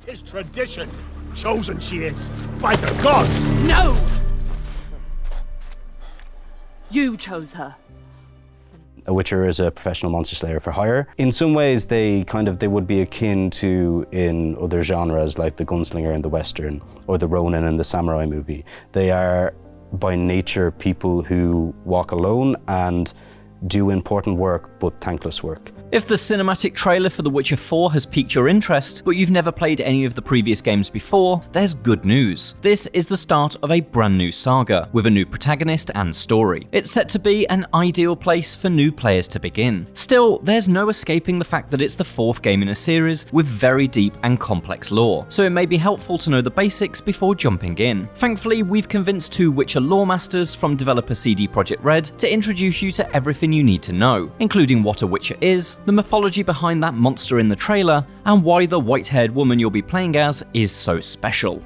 'Tis tradition. Chosen she is, by the gods! No! You chose her. A witcher is a professional monster slayer for hire. In some ways, they would be akin to in other genres like the gunslinger in the Western or the Ronin in the samurai movie. They are, by nature, people who walk alone and do important work, but thankless work. If the cinematic trailer for The Witcher 4 has piqued your interest, but you've never played any of the previous games before, there's good news. This is the start of a brand new saga, with a new protagonist and story. It's set to be an ideal place for new players to begin. Still, there's no escaping the fact that it's the fourth game in a series with very deep and complex lore, so it may be helpful to know the basics before jumping in. Thankfully, we've convinced two Witcher lore masters from developer CD Projekt Red to introduce you to everything you need to know, including what a Witcher is, the mythology behind that monster in the trailer, and why the white-haired woman you'll be playing as is so special.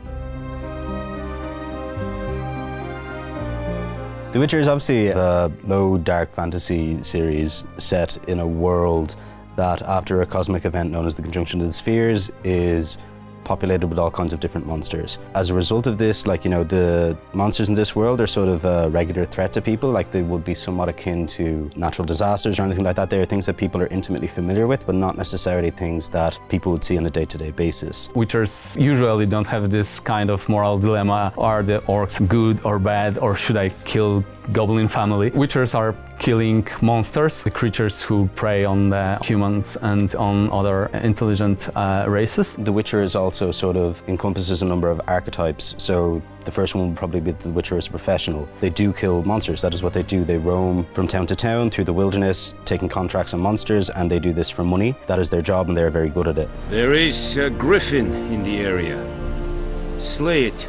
The Witcher is obviously a low dark fantasy series set in a world that, after a cosmic event known as the Conjunction of the Spheres, is populated with all kinds of different monsters. As a result of this, the monsters in this world are sort of a regular threat to people, they would be somewhat akin to natural disasters or anything like that. They are things that people are intimately familiar with, but not necessarily things that people would see on a day-to-day basis. Witchers usually don't have this kind of moral dilemma. Are the orcs good or bad, or should I kill goblin family? Witchers are killing monsters, the creatures who prey on the humans and on other intelligent races. The Witcher is also sort of encompasses a number of archetypes. So the first one would probably be the Witcher as a professional. They do kill monsters, that is what they do. They roam from town to town through the wilderness, taking contracts on monsters, and they do this for money. That is their job and they're very good at it. There is a griffin in the area. Slay it.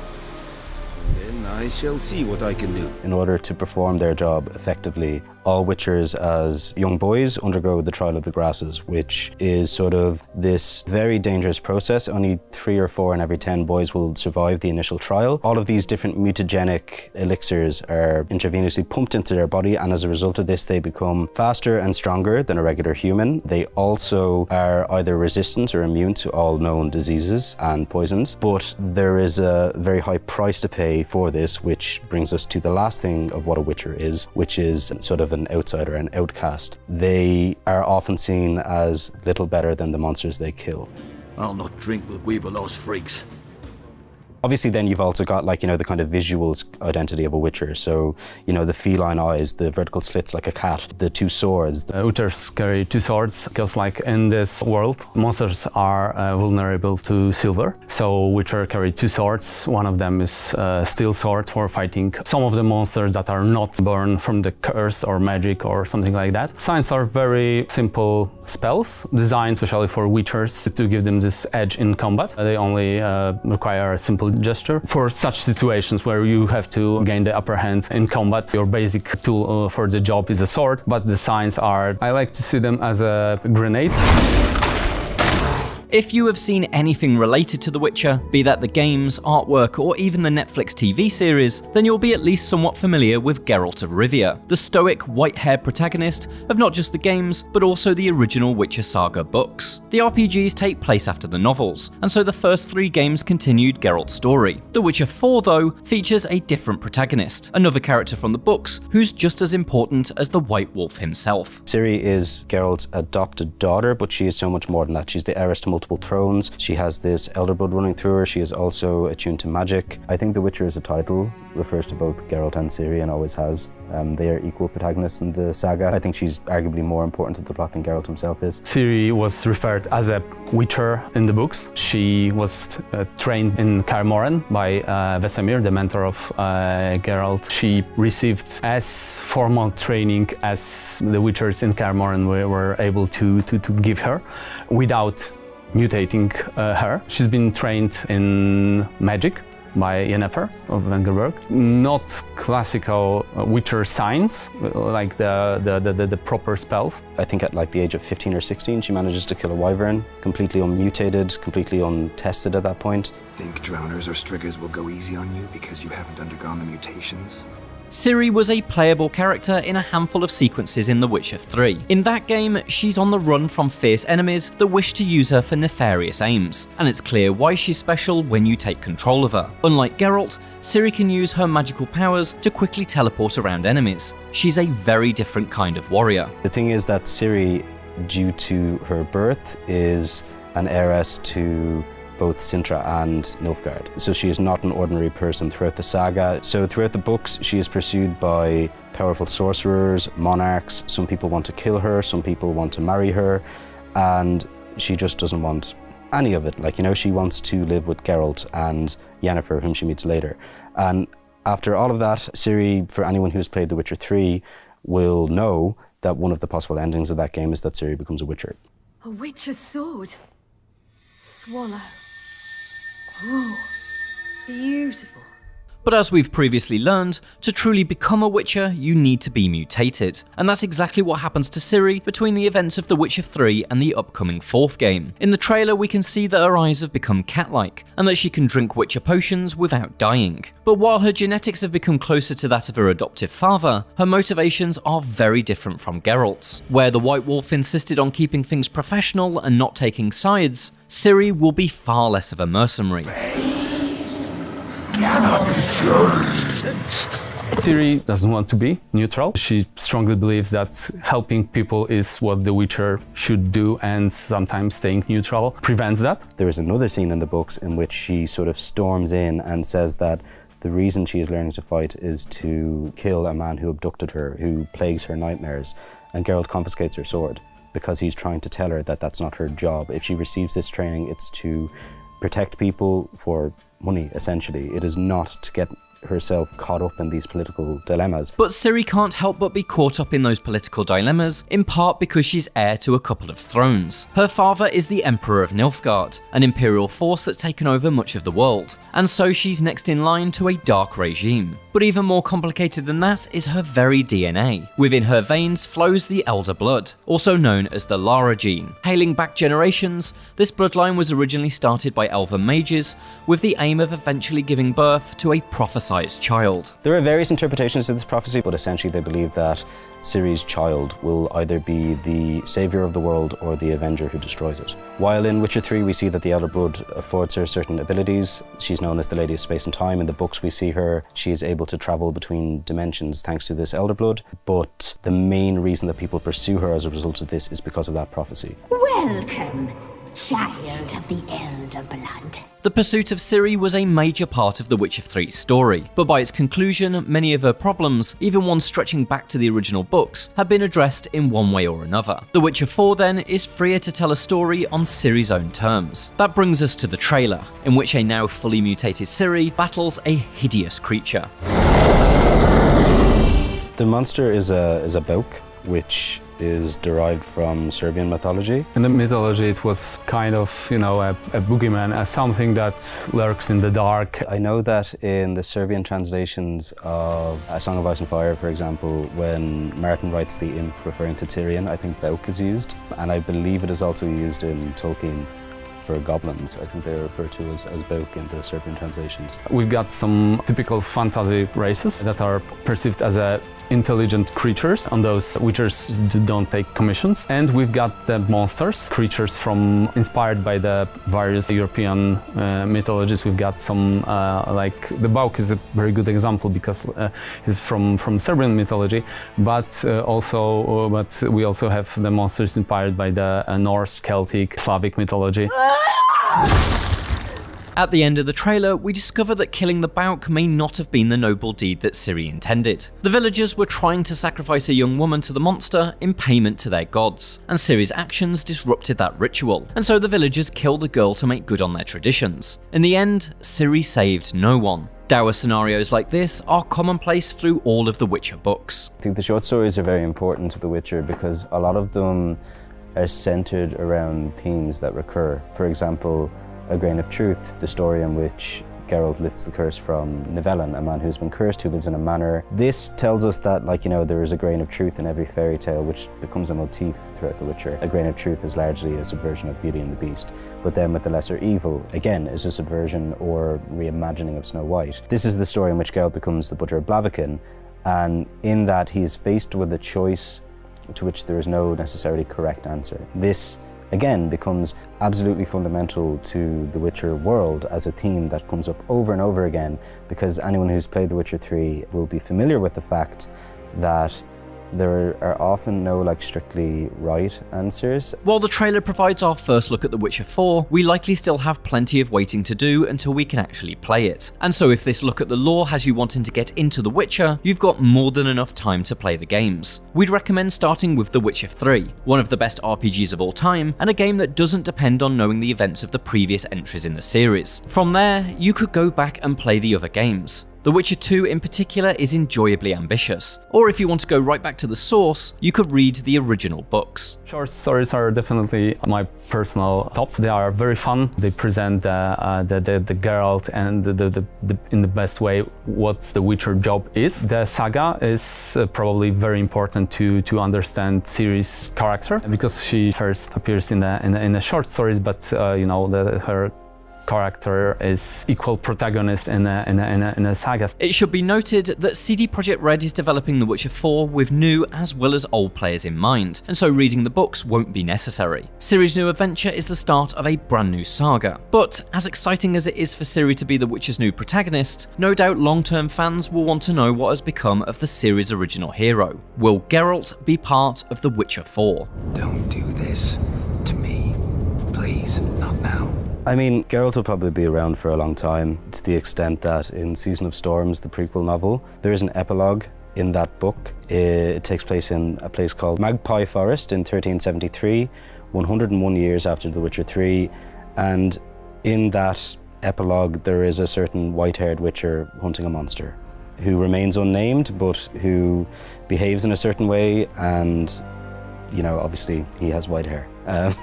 Then I shall see what I can do. In order to perform their job effectively, all Witchers as young boys undergo the trial of the grasses, which is sort of this very dangerous process. Only 3 or 4 in every 10 boys will survive the initial trial. All of these different mutagenic elixirs are intravenously pumped into their body, and as a result of this, they become faster and stronger than a regular human. They also are either resistant or immune to all known diseases and poisons, but there is a very high price to pay for this, which brings us to the last thing of what a Witcher is, which is sort of an outsider, an outcast. They are often seen as little better than the monsters they kill. I'll not drink with weaver-lost freaks. Obviously then you've also got the kind of visual identity of a Witcher. So, the feline eyes, the vertical slits like a cat, the 2 swords. Witchers carry 2 swords because in this world, monsters are vulnerable to silver. So Witcher carry 2 swords. One of them is a steel sword for fighting some of the monsters that are not born from the curse or magic or something like that. Signs are very simple spells designed especially for Witchers to give them this edge in combat. They only require a simple gesture. For such situations where you have to gain the upper hand in combat, your basic tool for the job is a sword, but the signs are, I like to see them as a grenade. If you have seen anything related to The Witcher, be that the games, artwork, or even the Netflix TV series, then you'll be at least somewhat familiar with Geralt of Rivia, the stoic, white-haired protagonist of not just the games, but also the original Witcher Saga books. The RPGs take place after the novels, and so the first 3 games continued Geralt's story. The Witcher 4, though, features a different protagonist, another character from the books, who's just as important as the White Wolf himself. Ciri is Geralt's adopted daughter, but she is so much more than that. She's the heiress to multiple thrones. She has this elder blood running through her. She is also attuned to magic. I think The Witcher as a title refers to both Geralt and Ciri and always has. They are equal protagonists in the saga. I think she's arguably more important to the plot than Geralt himself is. Ciri was referred as a Witcher in the books. She was trained in Kaer Morhen by Vesemir, the mentor of Geralt. She received as formal training as the Witchers in Kaer Morhen were able to give her without mutating her. She's been trained in magic by Yennefer of Vengerberg. Not classical Witcher signs, like the proper spells. I think at the age of 15 or 16, she manages to kill a wyvern, completely unmutated, completely untested at that point. Think drowners or striggers will go easy on you because you haven't undergone the mutations? Ciri was a playable character in a handful of sequences in The Witcher 3. In that game, she's on the run from fierce enemies that wish to use her for nefarious aims, and it's clear why she's special when you take control of her. Unlike Geralt, Ciri can use her magical powers to quickly teleport around enemies. She's a very different kind of warrior. The thing is that Ciri, due to her birth, is an heiress to both Sintra and Nilfgaard. So she is not an ordinary person throughout the saga. So throughout the books, she is pursued by powerful sorcerers, monarchs. Some people want to kill her, some people want to marry her, and she just doesn't want any of it. Like, you know, she wants to live with Geralt and Yennefer, whom she meets later. And after all of that, Ciri, for anyone who's played The Witcher 3, will know that one of the possible endings of that game is that Ciri becomes a witcher. A witcher's sword. Swallow. Ooh, beautiful. But as we've previously learned, to truly become a Witcher, you need to be mutated. And that's exactly what happens to Ciri between the events of The Witcher 3 and the upcoming 4th game. In the trailer, we can see that her eyes have become cat-like, and that she can drink Witcher potions without dying. But while her genetics have become closer to that of her adoptive father, her motivations are very different from Geralt's. Where the White Wolf insisted on keeping things professional and not taking sides, Ciri will be far less of a mercenary. Ciri doesn't want to be neutral. She strongly believes that helping people is what the Witcher should do, and sometimes staying neutral prevents that. There is another scene in the books in which she sort of storms in and says that the reason she is learning to fight is to kill a man who abducted her, who plagues her nightmares, and Geralt confiscates her sword because he's trying to tell her that that's not her job. If she receives this training, it's to protect people for money, essentially. It is not to get herself caught up in these political dilemmas. But Ciri can't help but be caught up in those political dilemmas, in part because she's heir to a couple of thrones. Her father is the Emperor of Nilfgaard, an imperial force that's taken over much of the world, and so she's next in line to a dark regime. But even more complicated than that is her very DNA. Within her veins flows the Elder Blood, also known as the Lara gene. Hailing back generations, this bloodline was originally started by elven mages, with the aim of eventually giving birth to a prophesized child. There are various interpretations of this prophecy, but essentially they believe that Ciri's child will either be the savior of the world or the avenger who destroys it. While in Witcher 3 we see that the Elder Blood affords her certain abilities. She's known as the Lady of Space and Time. In the books we see her, she is able to travel between dimensions thanks to this Elder Blood, but the main reason that people pursue her as a result of this is because of that prophecy. Welcome, child of the Elder Blood. The pursuit of Ciri was a major part of The Witcher 3's story, but by its conclusion, many of her problems, even ones stretching back to the original books, have been addressed in one way or another. The Witcher 4 then is freer to tell a story on Ciri's own terms. That brings us to the trailer, in which a now fully mutated Ciri battles a hideous creature. The monster is a Bauk, which is derived from Serbian mythology. In the mythology, it was kind of, a boogeyman, something that lurks in the dark. I know that in the Serbian translations of A Song of Ice and Fire, for example, when Martin writes the imp referring to Tyrion, I think Bauk is used, and I believe it is also used in Tolkien for goblins. I think they're referred to as Bauk in the Serbian translations. We've got some typical fantasy races that are perceived as intelligent creatures, and those witchers don't take commissions. And we've got the monsters, creatures inspired by the various European mythologies. We've got some, like the Bauk is a very good example because it's from Serbian mythology, but we also have the monsters inspired by the Norse, Celtic, Slavic mythology. At the end of the trailer, we discover that killing the Bauk may not have been the noble deed that Ciri intended. The villagers were trying to sacrifice a young woman to the monster in payment to their gods, and Ciri's actions disrupted that ritual, and so the villagers killed the girl to make good on their traditions. In the end, Ciri saved no one. Dour scenarios like this are commonplace through all of the Witcher books. I think the short stories are very important to The Witcher because a lot of them are centered around themes that recur. For example, A Grain of Truth, the story in which Geralt lifts the curse from Nivellen, a man who's been cursed, who lives in a manor. This tells us that, there is a grain of truth in every fairy tale, which becomes a motif throughout The Witcher. A grain of truth is largely a subversion of Beauty and the Beast. But then with the lesser evil, again, is a subversion or reimagining of Snow White. This is the story in which Geralt becomes the Butcher of Blaviken, And in that, he is faced with a choice to which there is no necessarily correct answer. This, again, becomes absolutely fundamental to the Witcher world as a theme that comes up over and over again, because anyone who's played The Witcher 3 will be familiar with the fact that there are often no strictly right answers. While the trailer provides our first look at The Witcher 4, we likely still have plenty of waiting to do until we can actually play it. And so if this look at the lore has you wanting to get into The Witcher, you've got more than enough time to play the games. We'd recommend starting with The Witcher 3, one of the best RPGs of all time, and a game that doesn't depend on knowing the events of the previous entries in the series. From there, you could go back and play the other games. The Witcher 2 in particular is enjoyably ambitious, or if you want to go right back to the source, you could read the original books. Short stories are definitely my personal top. They are very fun. They present the Geralt and in the best way what the Witcher job is. The saga is probably very important to understand Ciri's character, because she first appears in the short stories, but her character is equal protagonist in a saga. It should be noted that CD Projekt Red is developing The Witcher 4 with new as well as old players in mind, and so reading the books won't be necessary. Ciri's new adventure is the start of a brand new saga, but as exciting as it is for Ciri to be The Witcher's new protagonist, no doubt long-term fans will want to know what has become of the series' original hero. Will Geralt be part of The Witcher 4? Don't do this to me. Please, not now. I mean, Geralt will probably be around for a long time, to the extent that in Season of Storms, the prequel novel, there is an epilogue in that book. It takes place in a place called Magpie Forest in 1373, 101 years after The Witcher 3, and in that epilogue there is a certain white-haired witcher hunting a monster, who remains unnamed, but who behaves in a certain way, and obviously he has white hair. By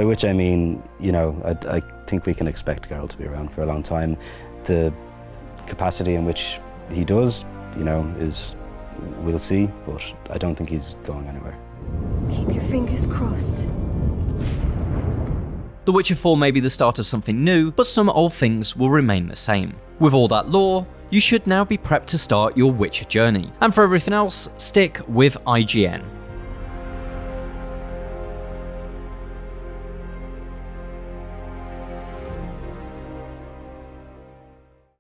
which I mean, I think we can expect Geralt to be around for a long time. The capacity in which he does, we'll see, but I don't think he's going anywhere. Keep your fingers crossed. The Witcher 4 may be the start of something new, but some old things will remain the same. With all that lore, you should now be prepped to start your Witcher journey. And for everything else, stick with IGN.